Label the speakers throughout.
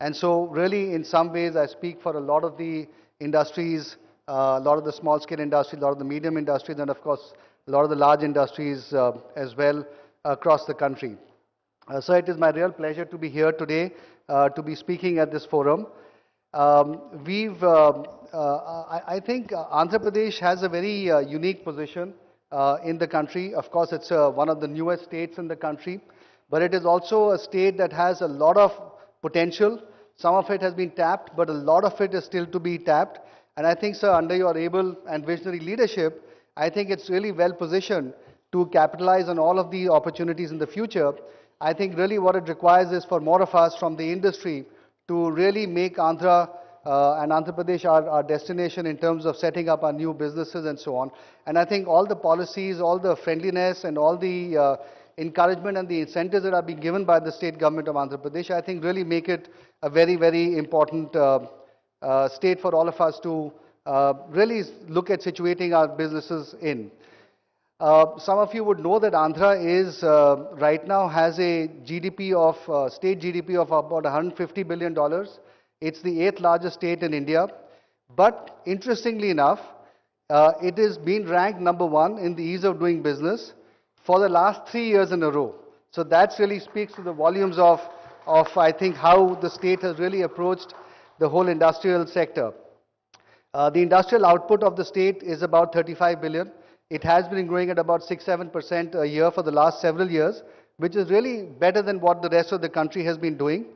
Speaker 1: And so really, in some ways, I speak for a lot of the industries, a lot of the small scale industries, a lot of the medium industries, and of course, a lot of the large industries as well across the country. So it is my real pleasure to be here today to be speaking at this forum. I think Andhra Pradesh has a very unique position in the country. Of course, it's one of the newest states in the country, but it is also a state that has a lot of potential. Some of it has been tapped, but a lot of it is still to be tapped. And I think, sir, under your able and visionary leadership, I think it's really well positioned to capitalize on all of the opportunities in the future. I think really what it requires is for more of us from the industry to really make Andhra and Andhra Pradesh our destination in terms of setting up our new businesses and so on. And I think all the policies, all the friendliness and all the encouragement and the incentives that are being given by the state government of Andhra Pradesh, I think really make it a very, very important state for all of us to really look at situating our businesses in. Some of you would know that Andhra is right now has a GDP of state GDP of about $150 billion. It's the 8th largest state in India. But interestingly enough, it is being ranked number 1 in the ease of doing business for the last 3 years in a row. So that really speaks to the volumes of I think how the state has really approached the whole industrial sector. The industrial output of the state is about 35 billion. It has been growing at about 6-7% a year for the last several years, which is really better than what the rest of the country has been doing.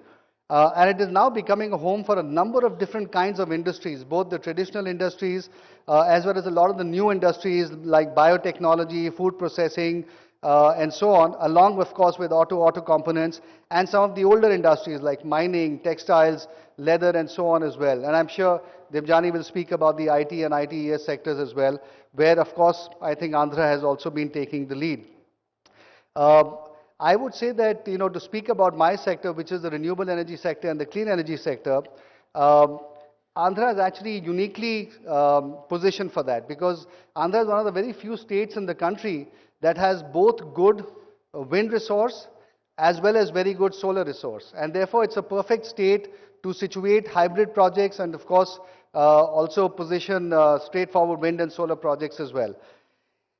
Speaker 1: And it is now becoming a home for a number of different kinds of industries, both the traditional industries as well as a lot of the new industries like biotechnology, food processing, and so on, along, of course, with auto components and some of the older industries like mining, textiles, leather, and so on as well. And I'm sure Debjani will speak about the IT and ITES sectors as well, where, of course, I think Andhra has also been taking the lead. I would say that, to speak about my sector, which is the renewable energy sector and the clean energy sector, Andhra is actually uniquely positioned for that, because Andhra is one of the very few states in the country that has both good wind resource as well as very good solar resource. And therefore, it's a perfect state to situate hybrid projects and, of course, also position straightforward wind and solar projects as well.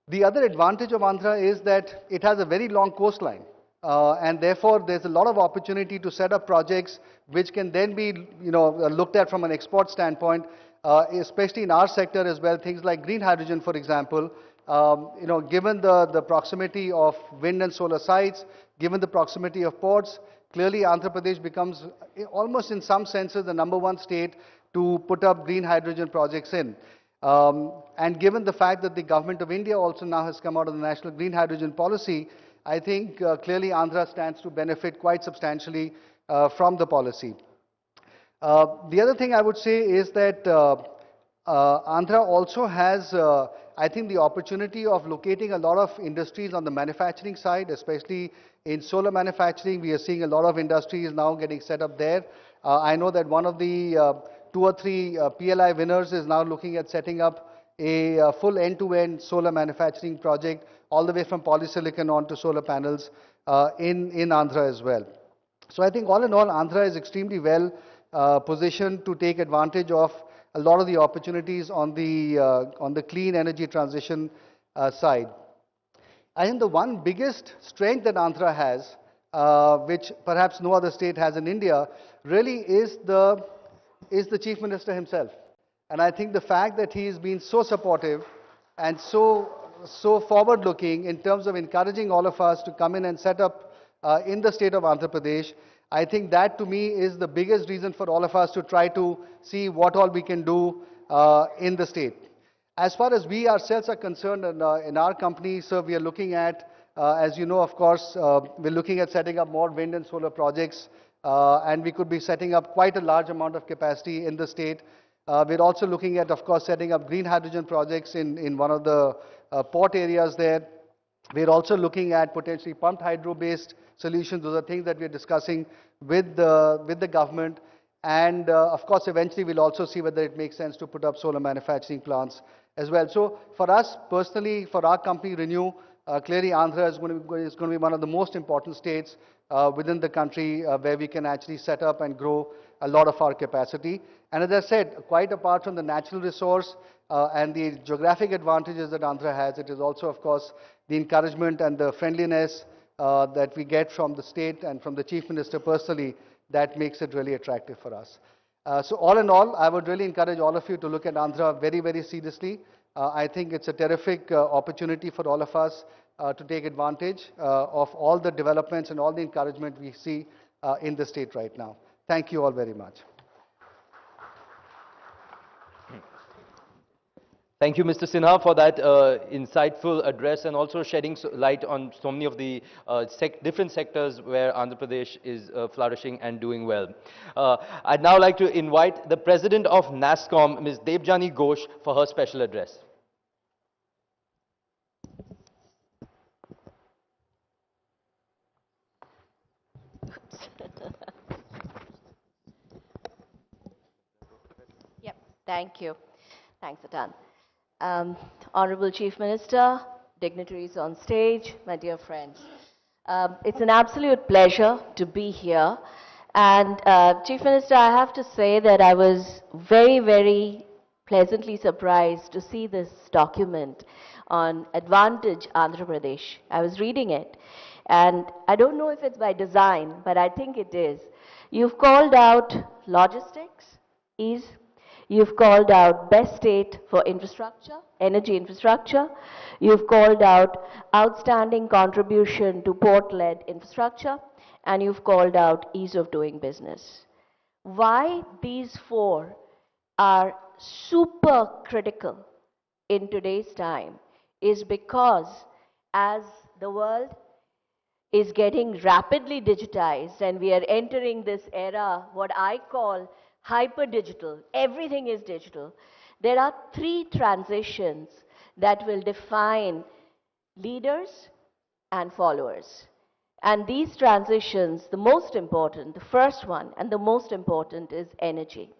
Speaker 1: The other advantage of Andhra is that it has a very long coastline. And therefore, there's a lot of opportunity to set up projects which can then be, looked at from an export standpoint, especially in our sector as well. Things like green hydrogen, for example. Given the proximity of wind and solar sites, given the proximity of ports, clearly Andhra Pradesh becomes almost in some senses the number 1 state to put up green hydrogen projects in. And given the fact that the government of India also now has come out of the National Green Hydrogen Policy, I think clearly Andhra stands to benefit quite substantially from the policy. The other thing I would say is that Andhra also has, I think, the opportunity of locating a lot of industries on the manufacturing side, especially in solar manufacturing. We are seeing a lot of industries now getting set up there. I know that one of the 2 or 3 PLI winners is now looking at setting up a full end-to-end solar manufacturing project, all the way from polysilicon on to solar panels in Andhra as well. So I think all in all, Andhra is extremely well positioned to take advantage of a lot of the opportunities on the clean energy transition side. I think the one biggest strength that Andhra has, which perhaps no other state has in India, really is the Chief Minister himself. And I think the fact that he has been so supportive and so forward-looking in terms of encouraging all of us to come in and set up in the state of Andhra Pradesh, I think that to me is the biggest reason for all of us to try to see what all we can do in the state. As far as we ourselves are concerned in our company, sir, we are looking at, as you know, of course, we're looking at setting up more wind and solar projects, and we could be setting up quite a large amount of capacity in the state. We're also looking at, of course, setting up green hydrogen projects in one of the port areas there. We're also looking at potentially pumped hydro-based solutions. Those are things that we're discussing with the government. And of course, eventually we'll also see whether it makes sense to put up solar manufacturing plants as well. So for us personally, for our company Renew, clearly Andhra is going to be one of the most important states within the country where we can actually set up and grow a lot of our capacity. And as I said, quite apart from the natural resource and the geographic advantages that Andhra has, it is also, of course, the encouragement and the friendliness that we get from the state and from the Chief Minister personally that makes it really attractive for us. So all in all, I would really encourage all of you to look at Andhra very, very seriously. I think it's a terrific opportunity for all of us to take advantage of all the developments and all the encouragement we see in the state right now. Thank you all very much.
Speaker 2: Thank you, Mr. Sinha, for that insightful address and also shedding light on so many of the different sectors where Andhra Pradesh is flourishing and doing well. I'd now like to invite the President of NASSCOM, Ms. Debjani Ghosh, for her special address.
Speaker 3: Yep, thank you. Thanks, Atan. Honorable Chief Minister, dignitaries on stage, my dear friends. It's an absolute pleasure to be here. And Chief Minister, I have to say that I was very, very pleasantly surprised to see this document on Advantage Andhra Pradesh. I was reading it, and I don't know if it's by design, but I think it is. You've called out logistics, ease. You've called out best state for infrastructure, energy infrastructure. You've called out outstanding contribution to port-led infrastructure. And you've called out ease of doing business. Why these four are super critical in today's time is because as the world is getting rapidly digitized and we are entering this era, what I call hyper-digital, everything is digital. There are three transitions that will define leaders and followers. And these transitions, the most important, the first one and the most important is energy.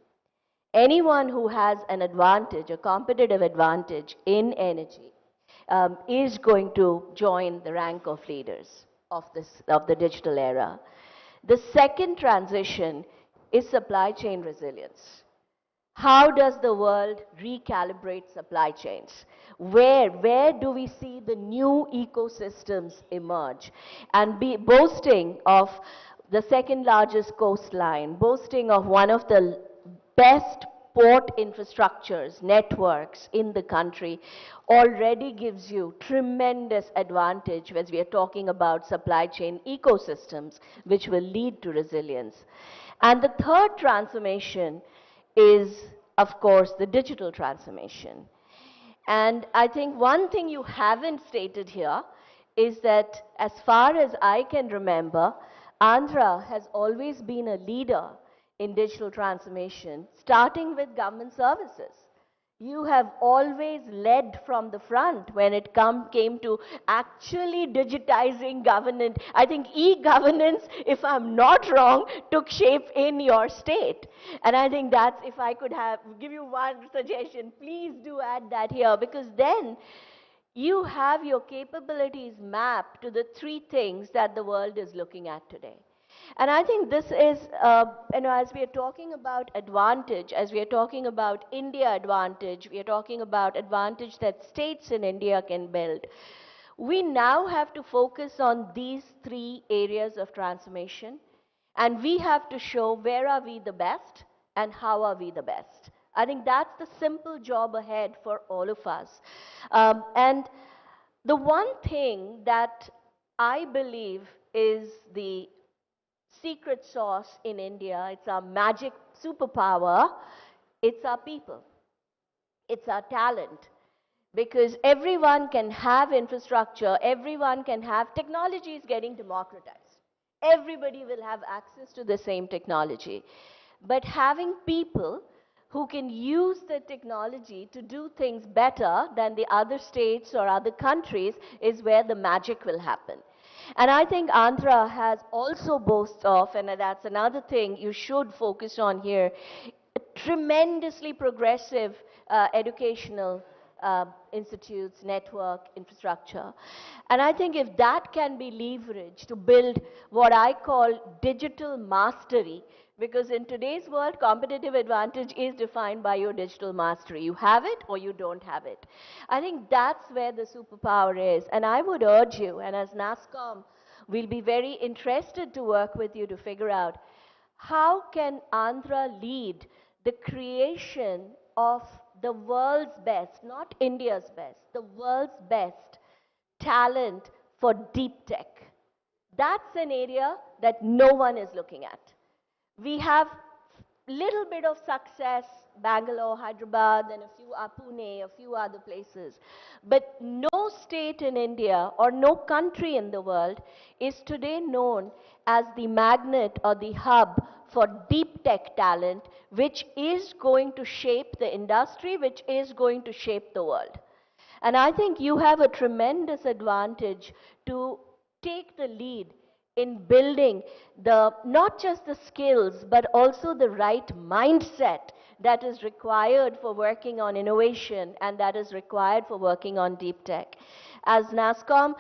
Speaker 3: Anyone who has an advantage, a competitive advantage in energy, is going to join the rank of leaders of the digital era. The second transition is supply chain resilience. How does the world recalibrate supply chains? Where do we see the new ecosystems emerge? And be boasting of the second largest coastline, boasting of one of the best port infrastructures, networks in the country, already gives you tremendous advantage as we are talking about supply chain ecosystems, which will lead to resilience. And the third transformation is, of course, the digital transformation. And I think one thing you haven't stated here is that as far as I can remember, Andhra has always been a leader in digital transformation, starting with government services. You have always led from the front when it came to actually digitizing governance. I think e-governance, if I'm not wrong, took shape in your state. And I think that's, if I could give you one suggestion, please do add that here, because then you have your capabilities mapped to the three things that the world is looking at today. And I think this is, as we are talking about advantage, as we are talking about India advantage, we are talking about advantage that states in India can build. We now have to focus on these three areas of transformation, and we have to show where are we the best and how are we the best. I think that's the simple job ahead for all of us. And the one thing that I believe is the secret sauce in India, it's our magic superpower, it's our people, it's our talent. Because everyone can have infrastructure, everyone can have, technology is getting democratized. Everybody will have access to the same technology. But having people who can use the technology to do things better than the other states or other countries is where the magic will happen. And I think Andhra has also boasts of, and that's another thing you should focus on here, tremendously progressive educational institutes, network, infrastructure. And I think if that can be leveraged to build what I call digital mastery, Because in today's world, competitive advantage is defined by your digital mastery. You have it or you don't have it. I think that's where the superpower is. And I would urge you, and as NASSCOM, we'll be very interested to work with you to figure out how can Andhra lead the creation of the world's best, not India's best, the world's best talent for deep tech. That's an area that no one is looking at. We have little bit of success, Bangalore, Hyderabad, and Pune, a few other places. But no state in India or no country in the world is today known as the magnet or the hub for deep tech talent, which is going to shape the industry, which is going to shape the world. And I think you have a tremendous advantage to take the lead in building not just the skills, but also the right mindset that is required for working on innovation and that is required for working on deep tech. As NASSCOM,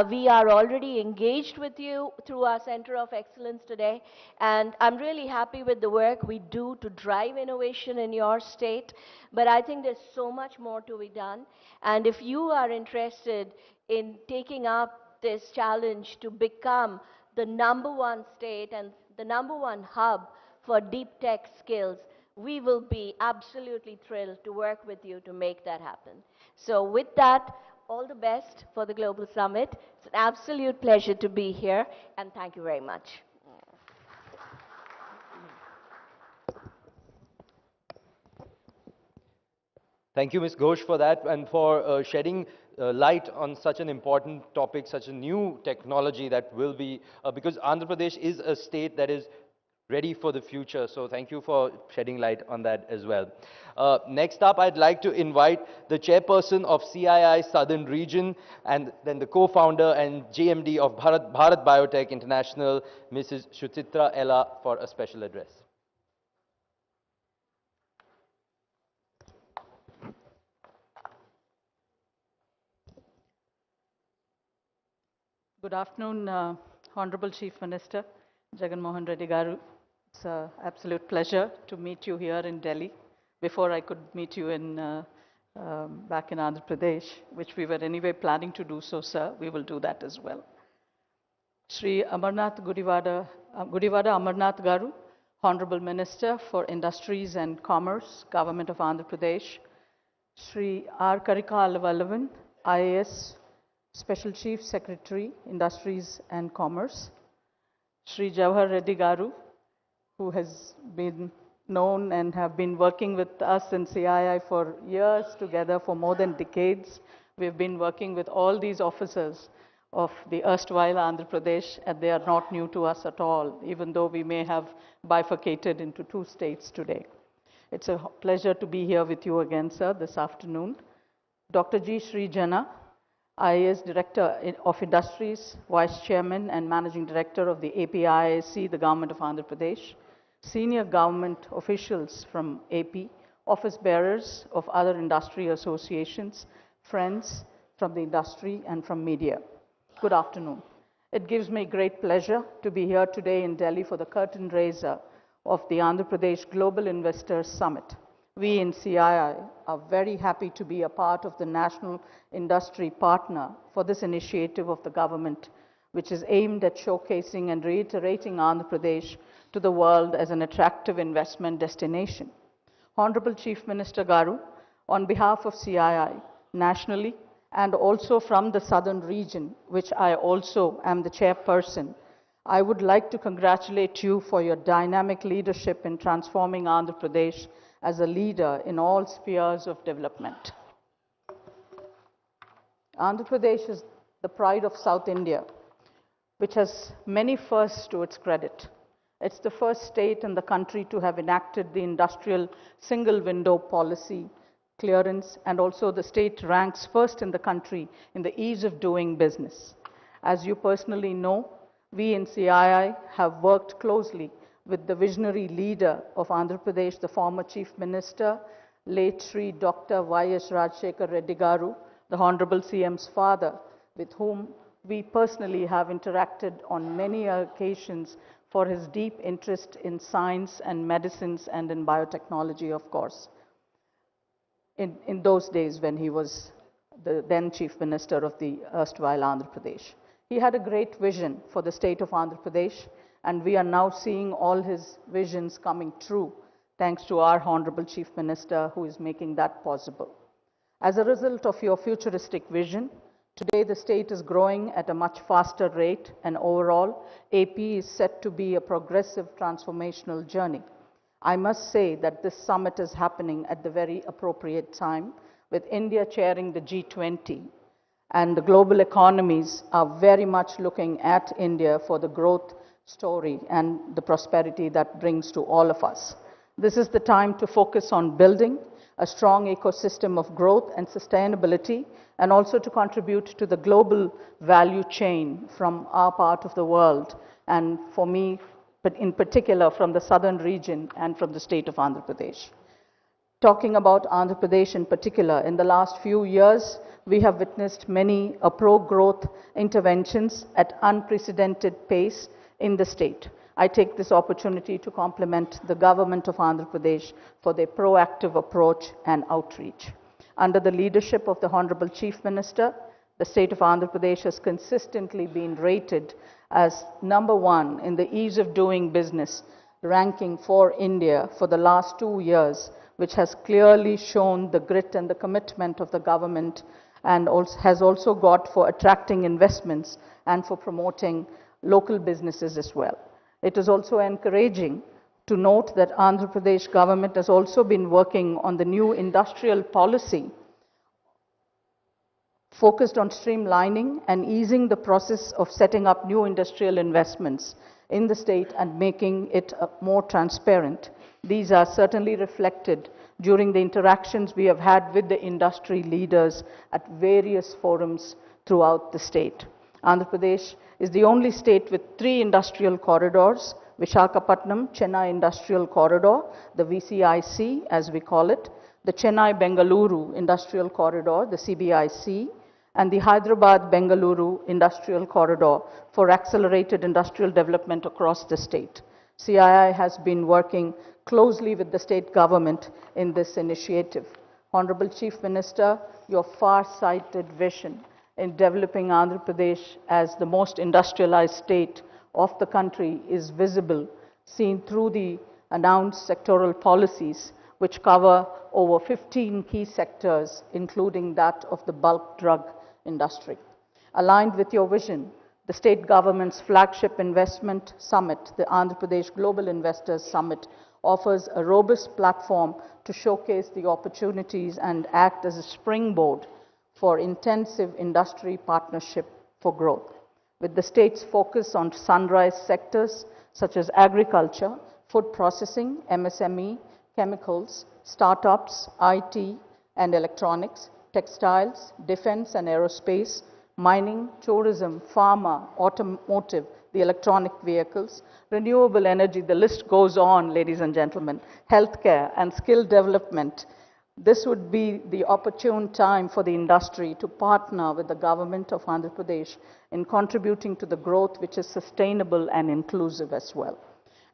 Speaker 3: we are already engaged with you through our Center of Excellence today, and I'm really happy with the work we do to drive innovation in your state, but I think there's so much more to be done, and if you are interested in taking up this challenge to become the #1 state and the #1 hub for deep tech skills, we will be absolutely thrilled to work with you to make that happen. So with that, all the best for the Global Summit. It's an absolute pleasure to be here, and thank you very much.
Speaker 2: Thank you, Ms. Ghosh, for that and for shedding light on such an important topic, such a new technology that will be, because Andhra Pradesh is a state that is ready for the future. So thank you for shedding light on that as well. Next up, I'd like to invite the chairperson of CII Southern Region and then the co-founder and JMD of Bharat Biotech International, Mrs. Shuchitra Ella, for a special address.
Speaker 4: Good afternoon, Honorable Chief Minister Jagan Mohan Reddy Garu. It's an absolute pleasure to meet you here in Delhi. Before I could meet you in back in Andhra Pradesh, which we were anyway planning to do so, sir. We will do that as well. Shri Amarnath Gudivada Amarnath Garu, Honorable Minister for Industries and Commerce, Government of Andhra Pradesh. Shri R. Karikal Vallavan, IAS, Special Chief Secretary, Industries and Commerce. Shri Jawahar Reddy Garu, who has been known and have been working with us in CII for years together, for more than decades. We've been working with all these officers of the erstwhile Andhra Pradesh, and they are not new to us at all, even though we may have bifurcated into 2 states today. It's a pleasure to be here with you again, sir, this afternoon. Dr. G. Sri Jana, IAS Director of Industries, Vice Chairman and Managing Director of the APIIC, the Government of Andhra Pradesh, senior government officials from AP, office bearers of other industry associations, friends from the industry and from media. Good afternoon. It gives me great pleasure to be here today in Delhi for the curtain raiser of the Andhra Pradesh Global Investors Summit. We in CII are very happy to be a part of the national industry partner for this initiative of the government, which is aimed at showcasing and reiterating Andhra Pradesh to the world as an attractive investment destination. Honorable Chief Minister Garu, on behalf of CII nationally and also from the southern region, which I also am the chairperson, I would like to congratulate you for your dynamic leadership in transforming Andhra Pradesh as a leader in all spheres of development. Andhra Pradesh is the pride of South India, which has many firsts to its credit. It's the first state in the country to have enacted the industrial single window policy clearance, and also the state ranks first in the country in the ease of doing business. As you personally know, we in CII have worked closely with the visionary leader of Andhra Pradesh, the former Chief Minister, late Sri Dr. Y.S. Rajshekar Reddy Garu, the Honorable CM's father, with whom we personally have interacted on many occasions for his deep interest in science and medicines and in biotechnology, of course, in those days when he was the then Chief Minister of the erstwhile Andhra Pradesh. He had a great vision for the state of Andhra Pradesh, and we are now seeing all his visions coming true, thanks to our Honorable Chief Minister who is making that possible. As a result of your futuristic vision, today the state is growing at a much faster rate, and overall, AP is set to be a progressive transformational journey. I must say that this summit is happening at the very appropriate time, with India chairing the G20, and the global economies are very much looking at India for the growth story and the prosperity that brings to all of us. This is the time to focus on building a strong ecosystem of growth and sustainability, and also to contribute to the global value chain from our part of the world, and for me, but in particular from the southern region and from the state of Andhra Pradesh. Talking about Andhra Pradesh in particular, in the last few years, we have witnessed many pro-growth interventions at unprecedented pace in the state. I take this opportunity to compliment the government of Andhra Pradesh for their proactive approach and outreach. Under the leadership of the Honorable Chief Minister, the state of Andhra Pradesh has consistently been rated as #1 in the ease of doing business ranking for India for the last 2 years, which has clearly shown the grit and the commitment of the government, and has also got for attracting investments and for promoting local businesses as well. It is also encouraging to note that Andhra Pradesh government has also been working on the new industrial policy focused on streamlining and easing the process of setting up new industrial investments in the state and making it more transparent. These are certainly reflected during the interactions we have had with the industry leaders at various forums throughout the state. Andhra Pradesh is the only state with 3 industrial corridors: Visakhapatnam Chennai Industrial Corridor, the VCIC as we call it, the Chennai-Bengaluru Industrial Corridor, the CBIC, and the Hyderabad-Bengaluru Industrial Corridor for accelerated industrial development across the state. CII has been working closely with the state government in this initiative. Honorable Chief Minister, your far-sighted vision in developing Andhra Pradesh as the most industrialized state of the country is visible, seen through the announced sectoral policies, which cover over 15 key sectors, including that of the bulk drug industry. Aligned with your vision, the state government's flagship investment summit, the Andhra Pradesh Global Investors Summit, offers a robust platform to showcase the opportunities and act as a springboard for intensive industry partnership for growth. With the state's focus on sunrise sectors such as agriculture, food processing, MSME, chemicals, startups, IT and electronics, textiles, defense and aerospace, mining, tourism, pharma, automotive, the electronic vehicles, renewable energy, the list goes on, ladies and gentlemen, healthcare and skill development. This would be the opportune time for the industry to partner with the government of Andhra Pradesh in contributing to the growth which is sustainable and inclusive as well.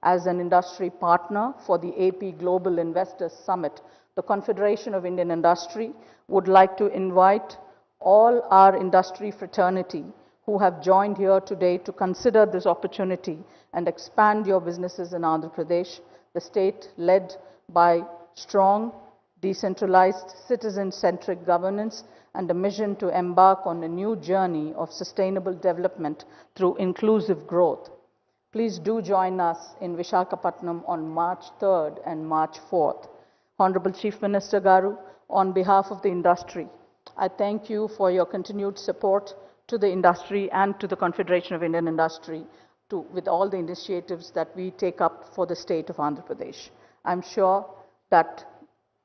Speaker 4: As an industry partner for the AP Global Investors Summit, the Confederation of Indian Industry would like to invite all our industry fraternity who have joined here today to consider this opportunity and expand your businesses in Andhra Pradesh, the state led by strong, decentralized, citizen-centric governance and a mission to embark on a new journey of sustainable development through inclusive growth. Please do join us in Visakhapatnam on March 3rd and March 4th. Honorable Chief Minister Garu, on behalf of the industry, I thank you for your continued support to the industry and to the Confederation of Indian Industry with all the initiatives that we take up for the state of Andhra Pradesh. I'm sure that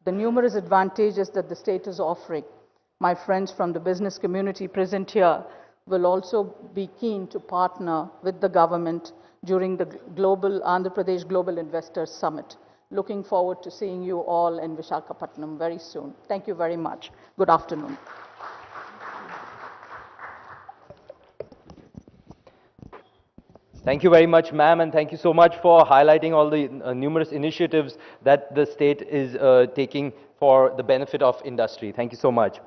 Speaker 4: the numerous advantages that the state is offering, my friends from the business community present here will also be keen to partner with the government during the Andhra Pradesh Global Investors Summit. Looking forward to seeing you all in Visakhapatnam very soon. Thank you very much. Good afternoon.
Speaker 2: Thank you very much, ma'am, and thank you so much for highlighting all the numerous initiatives that the state is taking for the benefit of industry. Thank you so much.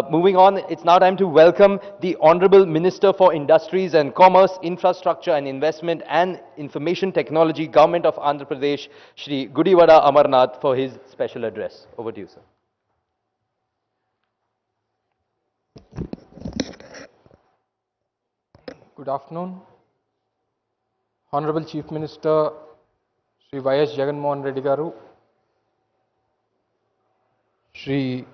Speaker 2: Moving on, it's now time to welcome the Honorable Minister for Industries and Commerce, Infrastructure and Investment and Information Technology, Government of Andhra Pradesh, Shri Gudiwada Amarnath, for his special address. Over to you, sir.
Speaker 5: Good afternoon. Honorable Chief Minister Shri Y.S. Jagan Reddy Garu, Shri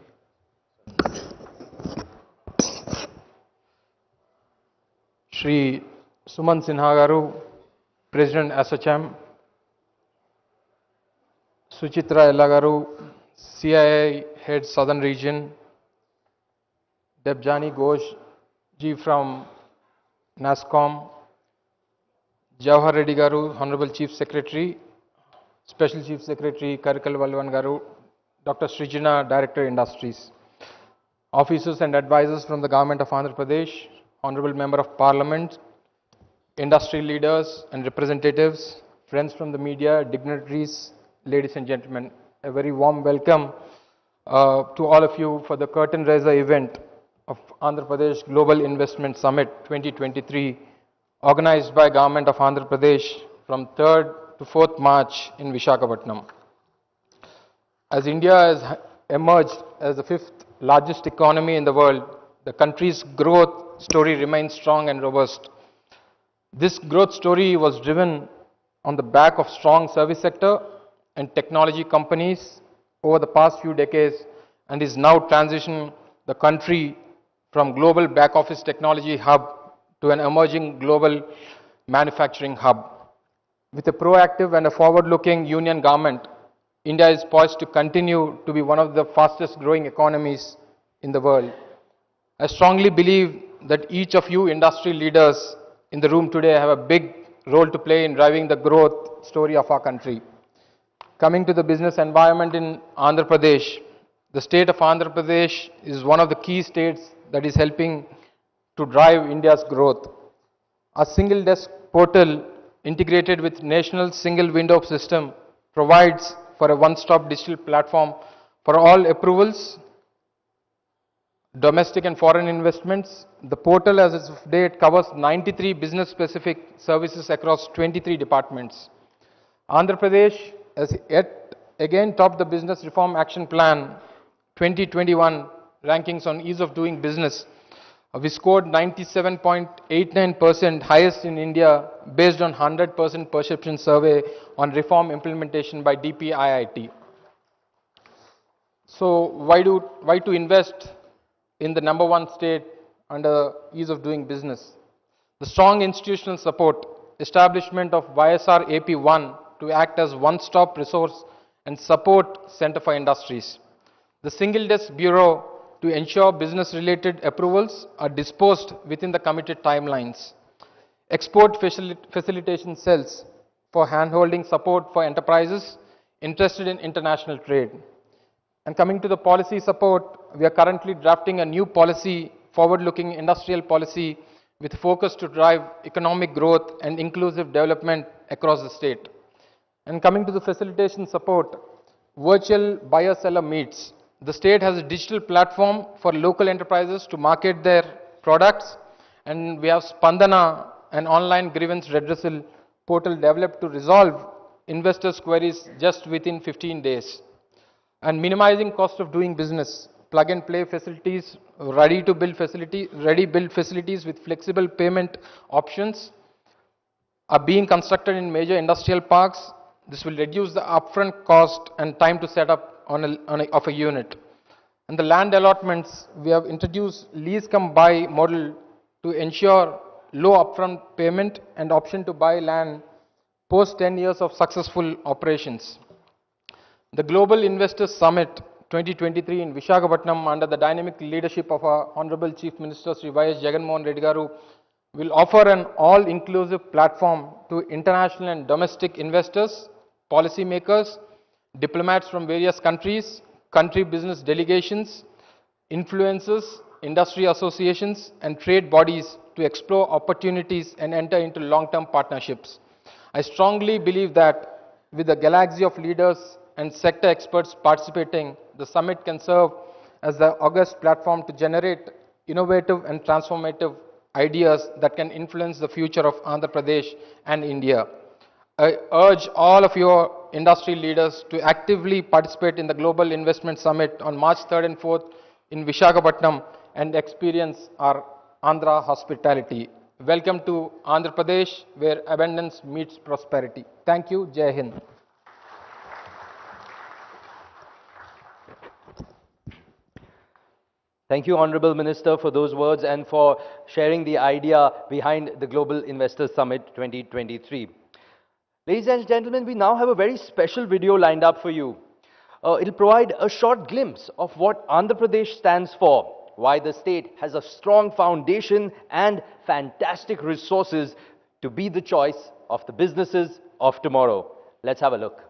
Speaker 5: Suman Sinha Garu, President SHM, Suchitra Ella Garu, CIA Head Southern Region, Debjani Ghosh ji from NASCOM, Jawahar Reddy Garu, Honorable Chief Secretary, Special Chief Secretary Karikal Valvan Garu, Dr. Srijana, Director Industries, officers and advisors from the Government of Andhra Pradesh, Honorable Member of Parliament, industry leaders and representatives, friends from the media, dignitaries, ladies and gentlemen, a very warm welcome to all of you for the curtain raiser event of Andhra Pradesh Global Investment Summit 2023, organized by Government of Andhra Pradesh from 3rd to 4th March in Visakhapatnam. As India has emerged as the 5th largest economy in the world, the country's growth story remains strong and robust. This growth story was driven on the back of strong service sector and technology companies over the past few decades, and is now transitioning the country from global back office technology hub to an emerging global manufacturing hub. With a proactive and a forward-looking union government, India is poised to continue to be one of the fastest growing economies in the world. I strongly believe that each of you industry leaders in the room today have a big role to play in driving the growth story of our country. Coming to the business environment in Andhra Pradesh, the state of Andhra Pradesh is one of the key states that is helping to drive India's growth. A single desk portal integrated with national single window system provides for a one-stop digital platform for all approvals, domestic and foreign investments. The portal as of date covers 93 business specific services across 23 departments. Andhra Pradesh has yet again topped the Business Reform Action Plan 2021 rankings on ease of doing business. We scored 97.89%, highest in India, based on 100% perception survey on reform implementation by DPIIT. So why to invest in the number one state under ease of doing business? The strong institutional support, establishment of YSR AP1 to act as one-stop resource and support center for industries. The single desk bureau to ensure business-related approvals are disposed within the committed timelines. Export facilitation cells for hand-holding support for enterprises interested in international trade. And coming to the policy support, we are currently drafting a new policy, forward-looking industrial policy with focus to drive economic growth and inclusive development across the state. And coming to the facilitation support, virtual buyer-seller meets. The state has a digital platform for local enterprises to market their products, and we have Spandana, an online grievance redressal portal developed to resolve investors' queries just within 15 days. And minimizing cost of doing business, plug-and-play facilities, ready-build facilities with flexible payment options are being constructed in major industrial parks. This will reduce the upfront cost and time to set up of a unit. And the land allotments, we have introduced lease cum buy model to ensure low upfront payment and option to buy land post 10 years of successful operations. The Global Investors Summit 2023 in Visakhapatnam, under the dynamic leadership of our Honorable Chief Minister Shri Y.S. Jagan Reddy Garu, will offer an all-inclusive platform to international and domestic investors, policymakers, diplomats from various countries, country business delegations, influencers, industry associations and trade bodies to explore opportunities and enter into long-term partnerships. I strongly believe that with the galaxy of leaders and sector experts participating, the summit can serve as the august platform to generate innovative and transformative ideas that can influence the future of Andhra Pradesh and India. I urge all of your industry leaders to actively participate in the Global Investment Summit on March 3rd and 4th in Visakhapatnam and experience our Andhra hospitality. Welcome to Andhra Pradesh, where abundance meets prosperity. Thank you. Jai Hind.
Speaker 2: Thank you, Honorable Minister, for those words and for sharing the idea behind the Global Investors Summit 2023. Ladies and gentlemen, we now have a very special video lined up for you. It'll provide a short glimpse of what Andhra Pradesh stands for, why the state has a strong foundation and fantastic resources to be the choice of the businesses of tomorrow. Let's have a look.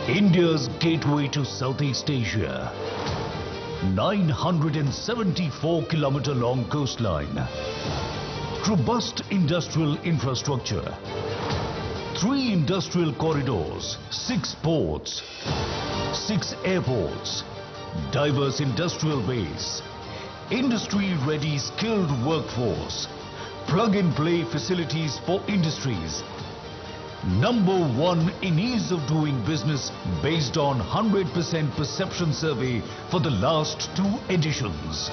Speaker 6: India's gateway to Southeast Asia. 974-kilometer long coastline. Robust industrial infrastructure. 3 industrial corridors, 6 ports, 6 airports, diverse industrial base, industry-ready skilled workforce, plug-and-play facilities for industries. #1 in ease of doing business based on 100% perception survey for the last 2 editions.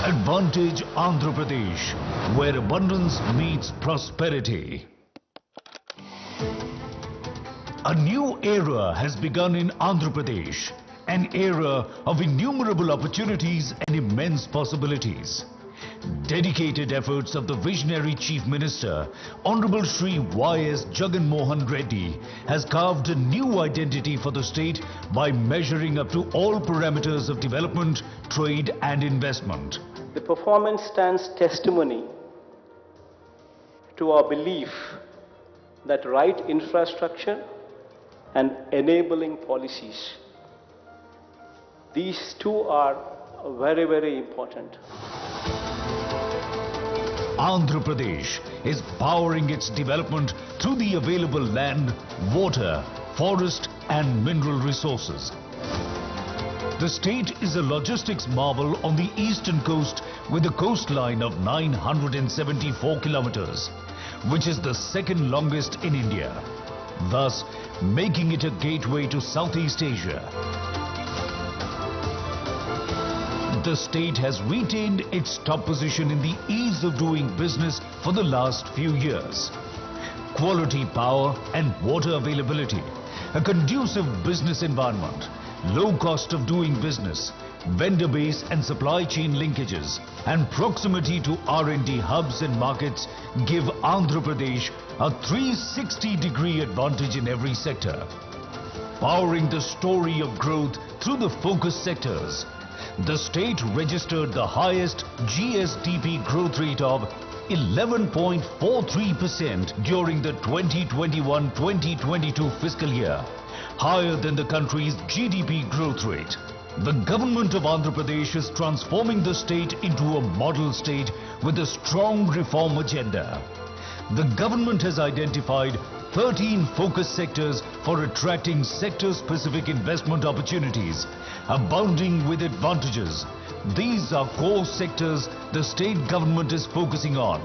Speaker 6: Advantage Andhra Pradesh, where abundance meets prosperity. A new era has begun in Andhra Pradesh, an era of innumerable opportunities and immense possibilities. Dedicated efforts of the visionary Chief Minister, Honorable Shri Y.S. Jagan Reddy, has carved a new identity for the state by measuring up to all parameters of development, trade and investment.
Speaker 7: The performance stands testimony to our belief that right infrastructure and enabling policies, these two are very, very important.
Speaker 6: Andhra Pradesh is powering its development through the available land, water, forest and mineral resources. The state is a logistics marvel on the eastern coast with a coastline of 974 kilometers, which is the second longest in India, thus making it a gateway to Southeast Asia. The state has retained its top position in the ease of doing business for the last few years. Quality power and water availability, a conducive business environment, low cost of doing business, vendor base and supply chain linkages, and proximity to R&D hubs and markets give Andhra Pradesh a 360-degree advantage in every sector. Powering the story of growth through the focus sectors, the state registered the highest GSDP growth rate of 11.43% during the 2021-2022 fiscal year, higher than the country's GDP growth rate. The government of Andhra Pradesh is transforming the state into a model state with a strong reform agenda. The government has identified 13 focus sectors for attracting sector-specific investment opportunities, abounding with advantages. These are core sectors the state government is focusing on.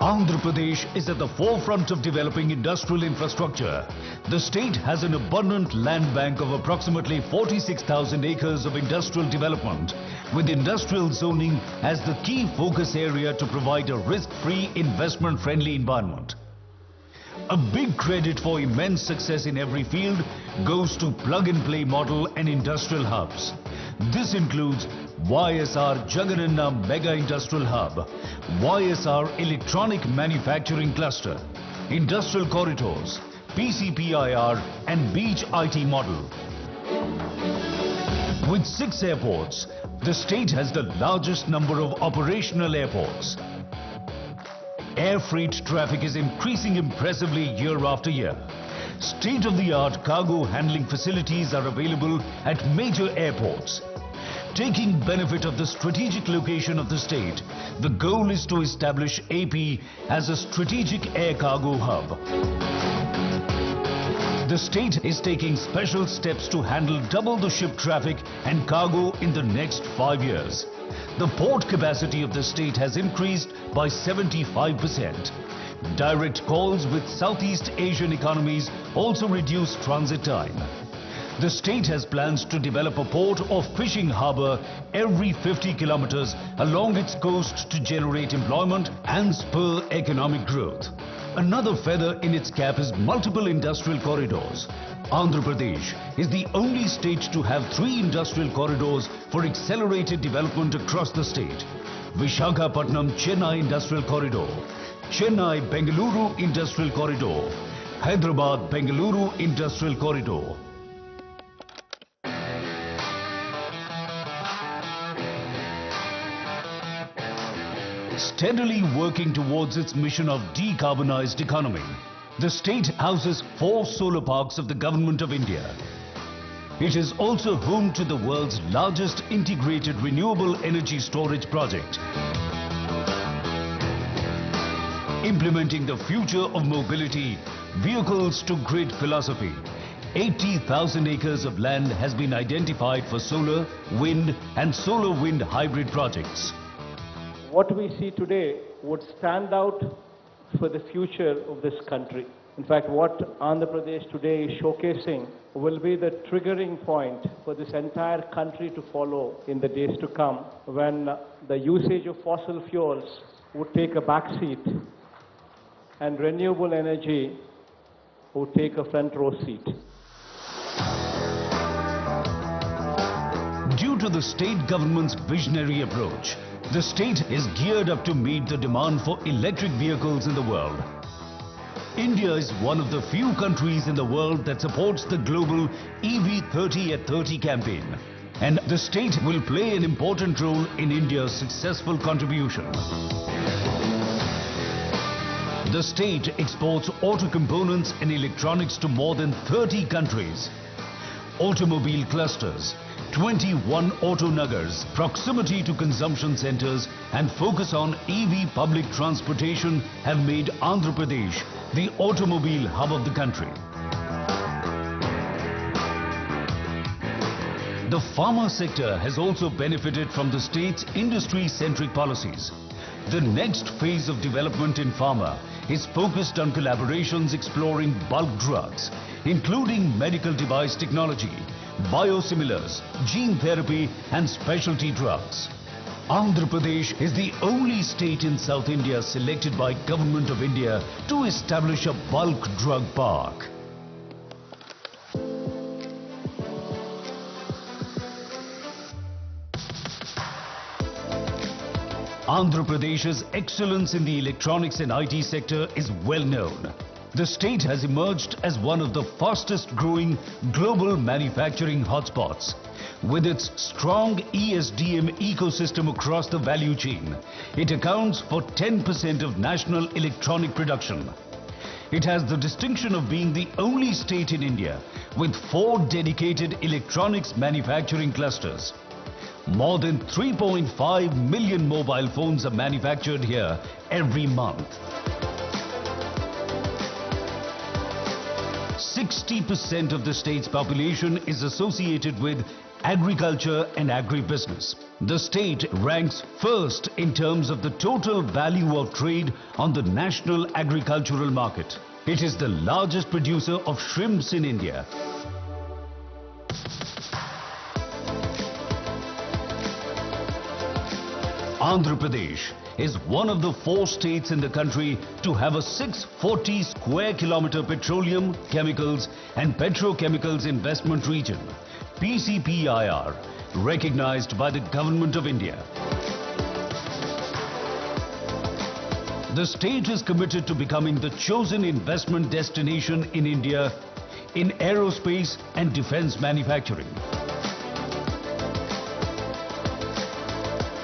Speaker 6: Andhra Pradesh is at the forefront of developing industrial infrastructure. The state has an abundant land bank of approximately 46,000 acres of industrial development, with industrial zoning as the key focus area to provide a risk-free, investment-friendly environment. A big credit for immense success in every field goes to plug-and-play model and industrial hubs. This includes YSR Jagan Mega Industrial Hub, YSR Electronic Manufacturing Cluster, Industrial Corridors, PCPIR and Beach IT Model. With 6 airports, the state has the largest number of operational airports. Air freight traffic is increasing impressively year after year. State-of-the-art cargo handling facilities are available at major airports. Taking benefit of the strategic location of the state, the goal is to establish AP as a strategic air cargo hub. The state is taking special steps to handle double the ship traffic and cargo in the next 5 years. The port capacity of the state has increased by 75%. Direct calls with Southeast Asian economies also reduce transit time. The state has plans to develop a port or fishing harbour every 50 kilometers along its coast to generate employment and spur economic growth. Another feather in its cap is multiple industrial corridors. Andhra Pradesh is the only state to have 3 industrial corridors for accelerated development across the state. Visakhapatnam-Chennai Industrial Corridor, Chennai-Bengaluru Industrial Corridor, Hyderabad-Bengaluru Industrial Corridor. Steadily working towards its mission of decarbonized economy, the state houses 4 solar parks of the Government of India. It is also home to the world's largest integrated renewable energy storage project. Implementing the future of mobility, vehicles to grid philosophy, 80,000 acres of land has been identified for solar, wind and solar wind hybrid projects.
Speaker 7: What we see today would stand out for the future of this country. In fact, what Andhra Pradesh today is showcasing will be the triggering point for this entire country to follow in the days to come, when the usage of fossil fuels would take a back seat and renewable energy would take a front row seat.
Speaker 6: Due to the state government's visionary approach, the state is geared up to meet the demand for electric vehicles in the world. India is one of the few countries in the world that supports the global EV 30 at 30 campaign, and the state will play an important role in India's successful contribution. The state exports auto components and electronics to more than 30 countries. Automobile clusters, 21 auto nagars, proximity to consumption centers and focus on EV public transportation have made Andhra Pradesh the automobile hub of the country. The pharma sector has also benefited from the state's industry-centric policies. The next phase of development in pharma is focused on collaborations exploring bulk drugs, including medical device technology, biosimilars, gene therapy and specialty drugs. Andhra Pradesh is the only state in South India selected by Government of India to establish a bulk drug park. Andhra Pradesh's excellence in the electronics and IT sector is well known. The state has emerged as one of the fastest growing global manufacturing hotspots. With its strong ESDM ecosystem across the value chain, it accounts for 10% of national electronic production. It has the distinction of being the only state in India with 4 dedicated electronics manufacturing clusters. More than 3.5 million mobile phones are manufactured here every month. 60% of the state's population is associated with agriculture and agribusiness. The state ranks first in terms of the total value of trade on the national agricultural market. It is the largest producer of shrimps in India. Andhra Pradesh is one of the 4 states in the country to have a 640 square kilometer petroleum, chemicals and petrochemicals investment region, PCPIR, recognized by the Government of India. The state is committed to becoming the chosen investment destination in India in aerospace and defense manufacturing.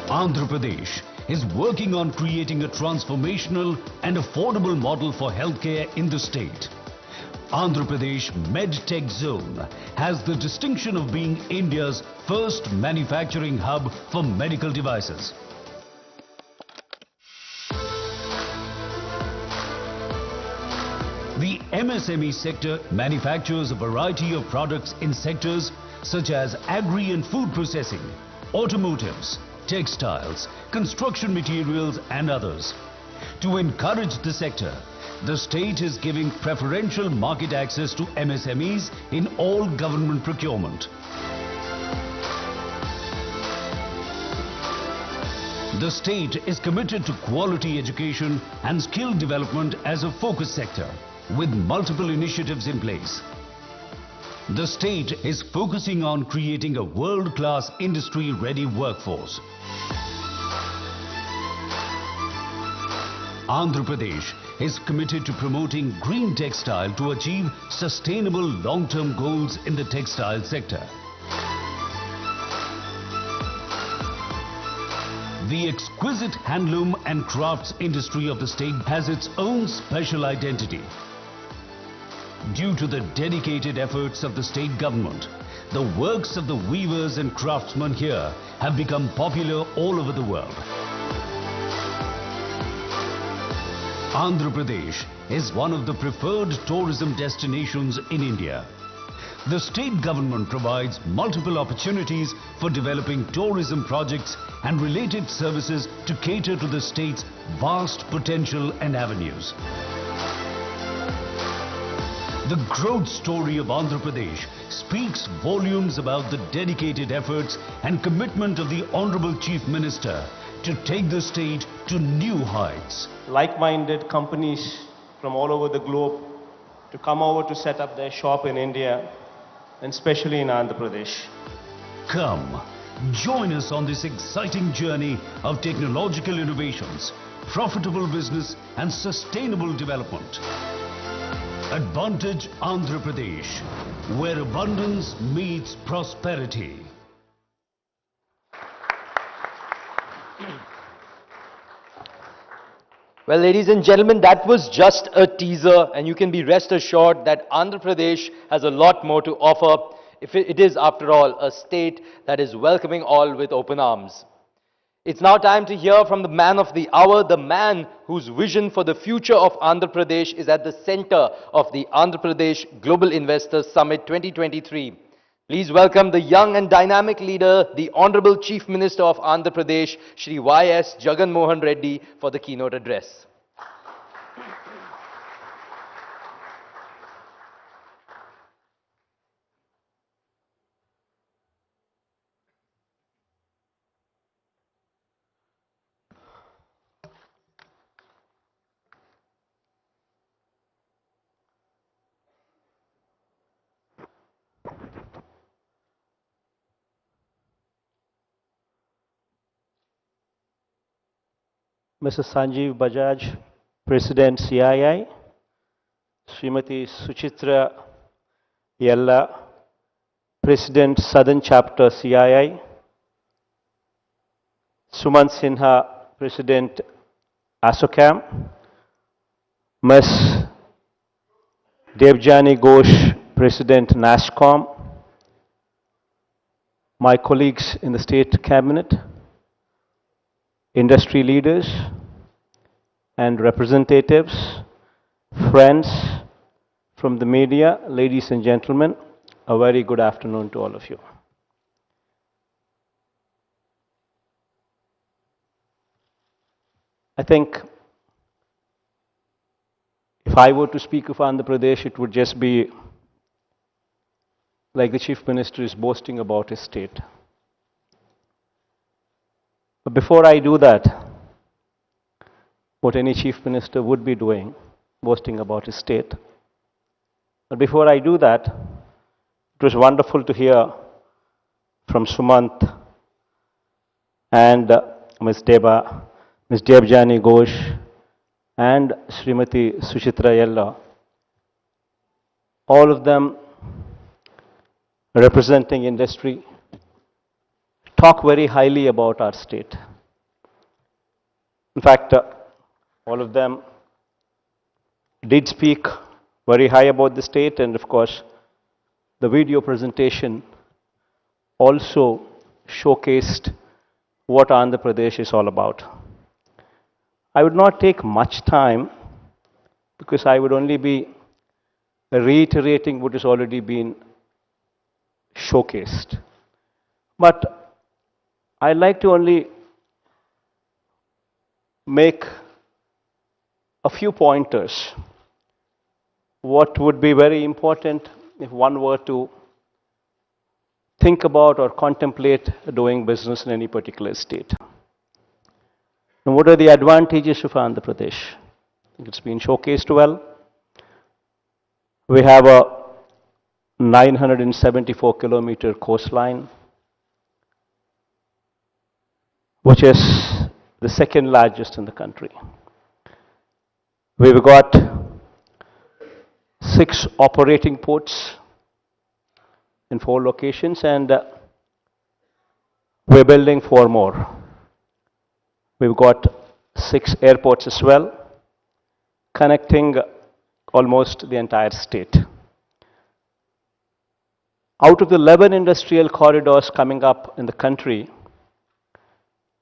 Speaker 6: Andhra Pradesh is working on creating a transformational and affordable model for healthcare in the state. Andhra Pradesh MedTech Zone has the distinction of being India's first manufacturing hub for medical devices. The MSME sector manufactures a variety of products in sectors such as agri and food processing, automotives, textiles, construction materials and others. To encourage the sector, the state is giving preferential market access to MSMEs in all government procurement. The state is committed to quality education and skill development as a focus sector, with multiple initiatives in place. The state is focusing on creating a world-class industry-ready workforce. Andhra Pradesh is committed to promoting green textile to achieve sustainable long-term goals in the textile sector. The exquisite handloom and crafts industry of the state has its own special identity. Due to the dedicated efforts of the state government, the works of the weavers and craftsmen here have become popular all over the world. Andhra Pradesh is one of the preferred tourism destinations in India. The state government provides multiple opportunities for developing tourism projects and related services to cater to the state's vast potential and avenues. The growth story of Andhra Pradesh speaks volumes about the dedicated efforts and commitment of the Honorable Chief Minister to take the state to new heights.
Speaker 7: Like-minded companies from all over the globe to come over to set up their shop in India, and especially in Andhra Pradesh.
Speaker 6: Come, join us on this exciting journey of technological innovations, profitable business and sustainable development. Advantage Andhra Pradesh, where abundance meets prosperity.
Speaker 2: Well, ladies and gentlemen, that was just a teaser, and you can be rest assured that Andhra Pradesh has a lot more to offer. If it is, after all, a state that is welcoming all with open arms. It's now time to hear from the man of the hour, the man whose vision for the future of Andhra Pradesh is at the center of the Andhra Pradesh Global Investors Summit 2023. Please welcome the young and dynamic leader, the Honorable Chief Minister of Andhra Pradesh, Shri Y.S. Jagan Reddy, for the keynote address.
Speaker 7: Mr. Sanjeev Bajaj, President CII, Srimati Suchitra Yella, President Southern Chapter CII, Sumant Sinha, President ASOCAM, Ms. Devjani Ghosh, President NASSCOM, my colleagues in the State Cabinet, industry leaders and representatives, friends from the media, ladies and gentlemen, a very good afternoon to all of you. I think if I were to speak of Andhra Pradesh, it would just be like the Chief Minister is boasting about his state. But before I do that, what any Chief Minister would be doing, boasting about his state. But before I do that, it was wonderful to hear from Sumant and Ms. Devjani Ghosh and Srimati Suchitra Yella, all of them representing industry, talk very highly about our state. In fact, all of them did speak very high about the state, and of course, the video presentation also showcased what Andhra Pradesh is all about. I would not take much time because I would only be reiterating what has already been showcased. But I'd like to only make a few pointers. What would be very important if one were to think about or contemplate doing business in any particular state. And what are the advantages of Andhra Pradesh? I think it's been showcased well. We have a 974-kilometer coastline, which is the second largest in the country. We've got 6 operating ports in 4 locations, and we're building 4 more. We've got 6 airports as well, connecting almost the entire state. Out of the 11 industrial corridors coming up in the country,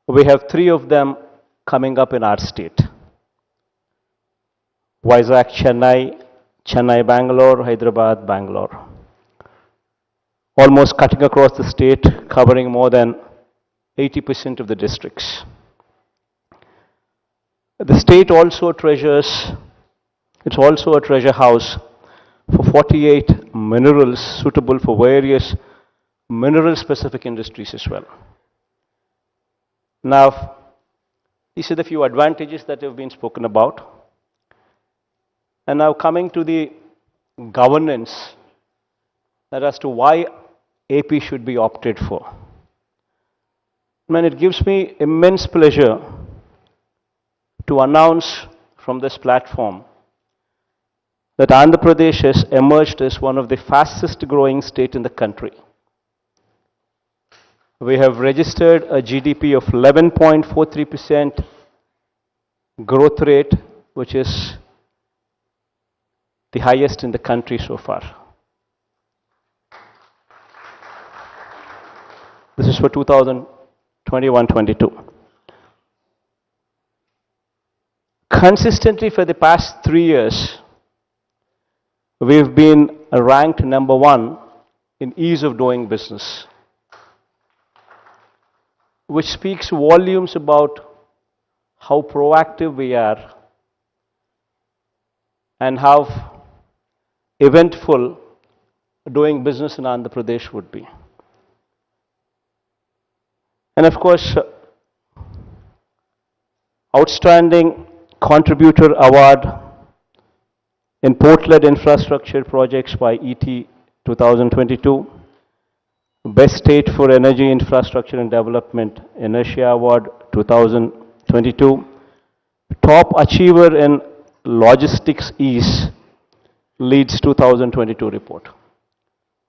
Speaker 7: we have 3 of them coming up in our state. Vizag, Chennai, Chennai, Bangalore, Hyderabad, Bangalore. Almost cutting across the state, covering more than 80% of the districts. The state also treasures, it's also a treasure house for 48 minerals suitable for various mineral-specific industries as well. Now, these are the few advantages that have been spoken about. And now coming to the governance, that as to why AP should be opted for. Man, it gives me immense pleasure to announce from this platform that Andhra Pradesh has emerged as one of the fastest growing states in the country. We have registered a GDP of 11.43% growth rate, which is the highest in the country so far. This is for 2021-22. Consistently for the past 3 years, we've been ranked number 1 in ease of doing business, which speaks volumes about how proactive we are and how eventful doing business in Andhra Pradesh would be. And of course, Outstanding Contributor Award in Port-led Infrastructure Projects by ET 2022, Best State for Energy Infrastructure and Development Inertia Award 2022, Top Achiever in Logistics Ease Leads 2022 report.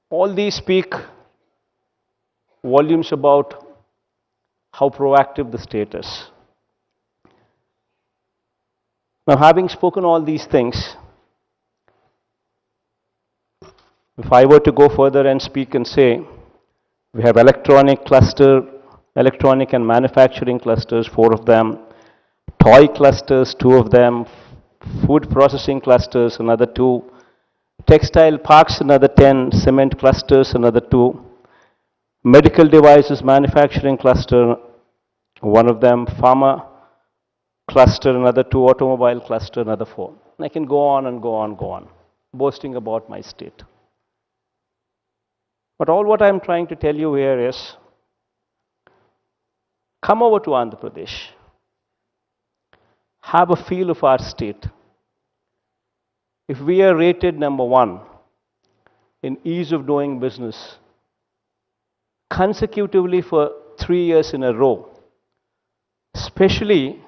Speaker 7: All these speak volumes about how proactive the state is. Now, having spoken all these things, if I were to go further and speak and say, we have electronic cluster, electronic and manufacturing clusters, 4 of them, toy clusters, 2 of them, food processing clusters, another 2, textile parks, another 10, cement clusters, another 2, medical devices manufacturing cluster, 1 of them, pharma cluster, another 2, automobile cluster, another 4. And I can go on and go on, boasting about my state. But all what I'm trying to tell you here is, come over to Andhra Pradesh, have a feel of our state. If we are rated number 1 in ease of doing business consecutively for 3 years in a row, especially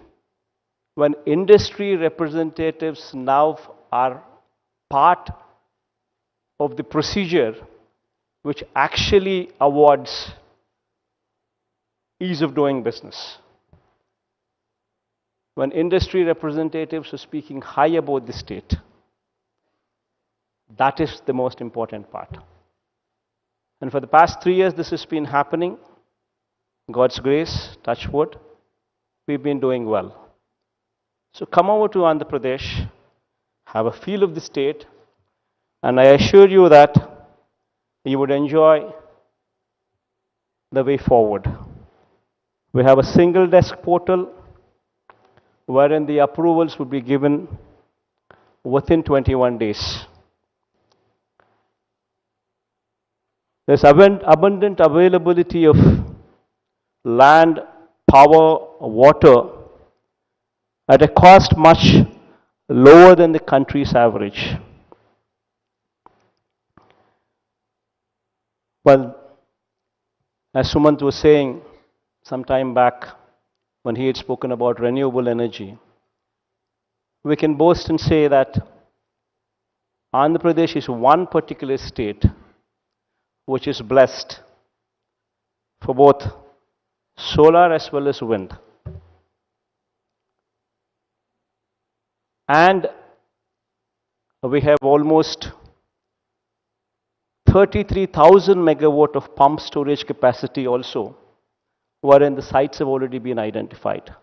Speaker 7: when industry representatives now are part of the procedure which actually awards ease of doing business. when industry representatives are speaking high about the state. That is the most important part. And for the past 3 years, this has been happening. God's grace, touch wood, we've been doing well. So come over to Andhra Pradesh, have a feel of the state, and I assure you that you would enjoy the way forward. We have a single desk portal wherein the approvals would be given within 21 days. There's abundant availability of land, power, water at a cost much lower than the country's average. Well, as Sumant was saying some time back when he had spoken about renewable energy, we can boast and say that Andhra Pradesh is one particular state which is blessed for both solar as well as wind. And we have almost 33,000 megawatt of pump storage capacity also, wherein the sites have already been identified.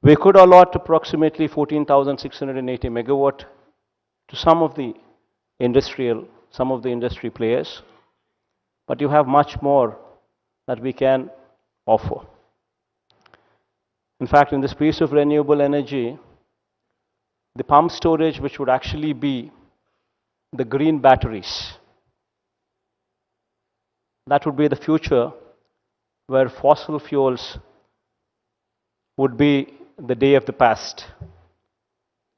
Speaker 7: We could allot approximately 14,680 megawatt to some of the industry players, but you have much more that we can offer. In fact, in the space of renewable energy, the pump storage, which would actually be the green batteries, that would be the future where fossil fuels would be the day of the past.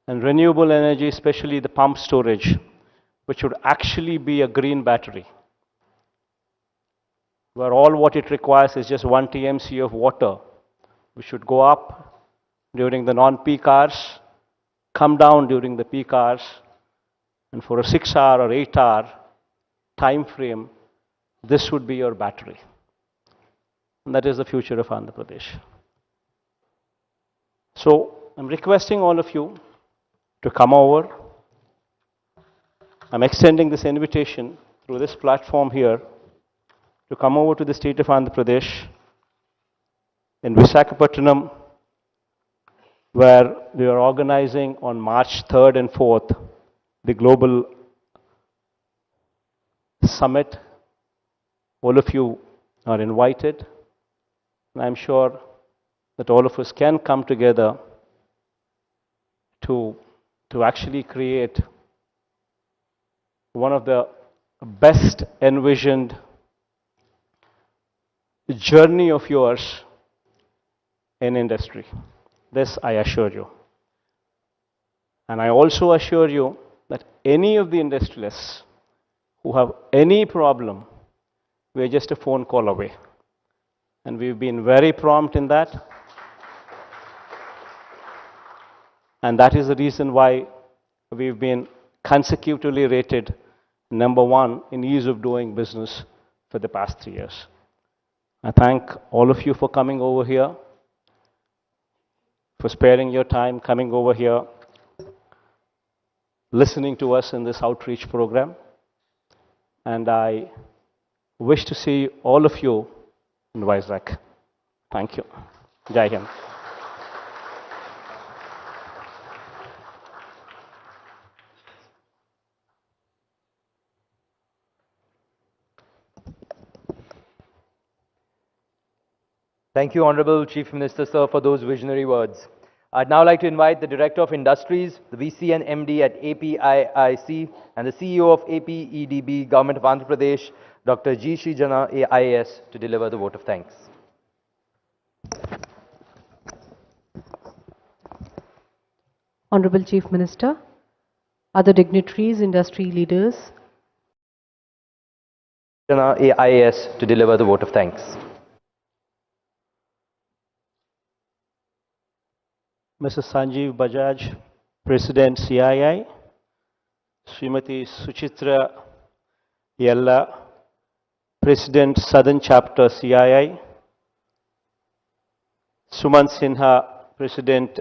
Speaker 7: And renewable energy, especially the pump storage, which would actually be a green battery, where all what it requires is just 1 TMC of water, which should go up during the non-peak hours, come down during the peak hours, and for a 6-hour or 8-hour time frame, this would be your battery. And that is the future of Andhra Pradesh. So I'm requesting all of you to come over. I'm extending this invitation through this platform here to come over to the state of Andhra Pradesh in Visakhapatnam, where we are organizing on March 3rd and 4th the global summit. All of you are invited, and I'm sure that all of us can come together to actually create one of the best envisioned journey of yours in industry. This I assure you. And I also assure you that any of the industrialists who have any problem, we're just a phone call away. And we've been very prompt in that. And that is the reason why we've been consecutively rated #1 in ease of doing business for the past 3 years. I thank all of you for coming over here, for sparing your time, coming over here, listening to us in this outreach program. And I wish to see all of you in Vizag. Thank you. Jagan.
Speaker 2: Thank you, Honorable Chief Minister, sir, for those visionary words. I'd now like to invite the Director of Industries, the VC and MD at APIIC, and the CEO of APEDB, Government of Andhra Pradesh, Dr. G. Srijana, IAS, to deliver the vote of thanks.
Speaker 8: Honorable Chief Minister, other dignitaries, industry leaders.
Speaker 2: Srijana, IAS, to deliver the vote of thanks.
Speaker 7: Mr. Sanjeev Bajaj, President CII, Srimati Suchitra Yella, President Southern Chapter CII, Suman Sinha, President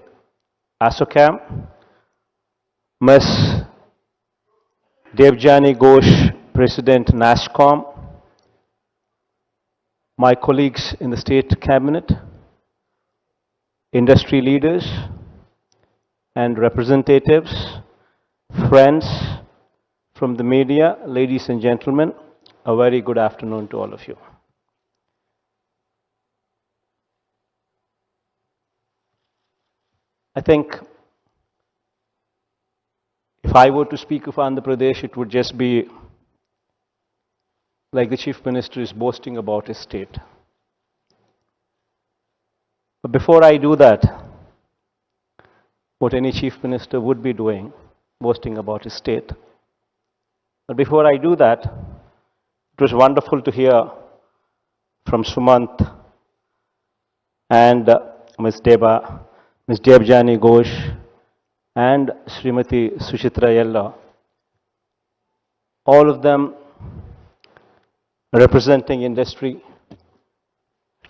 Speaker 7: ASSOCHAM, Ms. Devjani Ghosh, President NASSCOM, my colleagues in the State Cabinet, industry leaders and representatives, friends from the media, ladies and gentlemen, a very good afternoon to all of you. I think if I were to speak of Andhra Pradesh, it would just be like the Chief Minister is boasting about his state. But before I do that, what any Chief Minister would be doing, boasting about his state. But before I do that, it was wonderful to hear from Sumant and Ms. Devjani Ghosh and Srimati Suchitra Yella, all of them representing industry,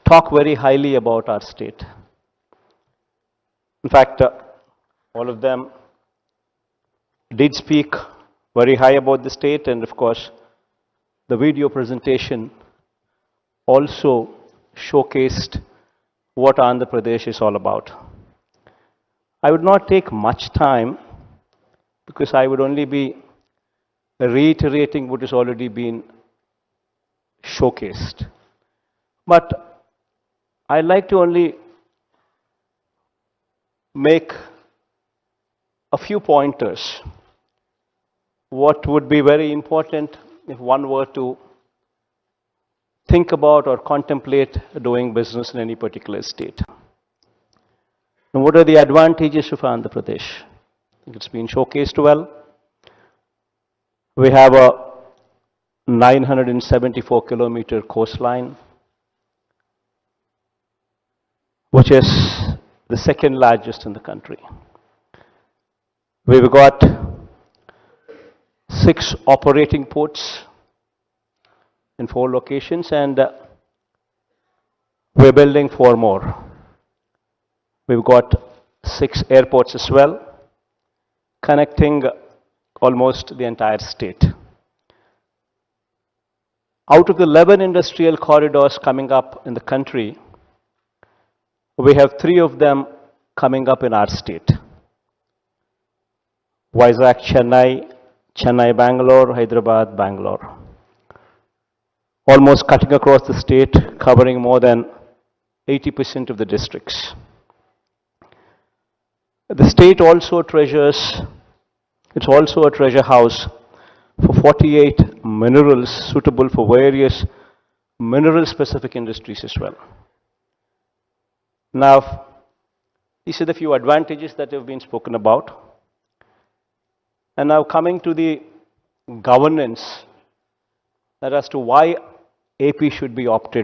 Speaker 7: talk very highly about our state. In fact, all of them did speak very high about the state, and of course, the video presentation also showcased what Andhra Pradesh is all about. I would not take much time because I would only be reiterating what has already been showcased. But I'd like to only make a few pointers. What would be very important if one were to think about or contemplate doing business in any particular state. And what are the advantages of Andhra Pradesh? I think it's been showcased well. We have a 974-kilometer coastline, which is the second largest in the country. We've got 6 operating ports in 4 locations, and we're building 4 more. We've got 6 airports as well, connecting almost the entire state. Out of the 11 industrial corridors coming up in the country, we have 3 of them coming up in our state. Vizag, Chennai, Chennai, Bangalore, Hyderabad, Bangalore. Almost cutting across the state, covering more than 80% of the districts. The state also treasures, it's also a treasure house for 48 minerals suitable for various mineral-specific industries as well. Now, these are the few advantages that have been spoken about. And now coming to the governance, that as to why AP should be opted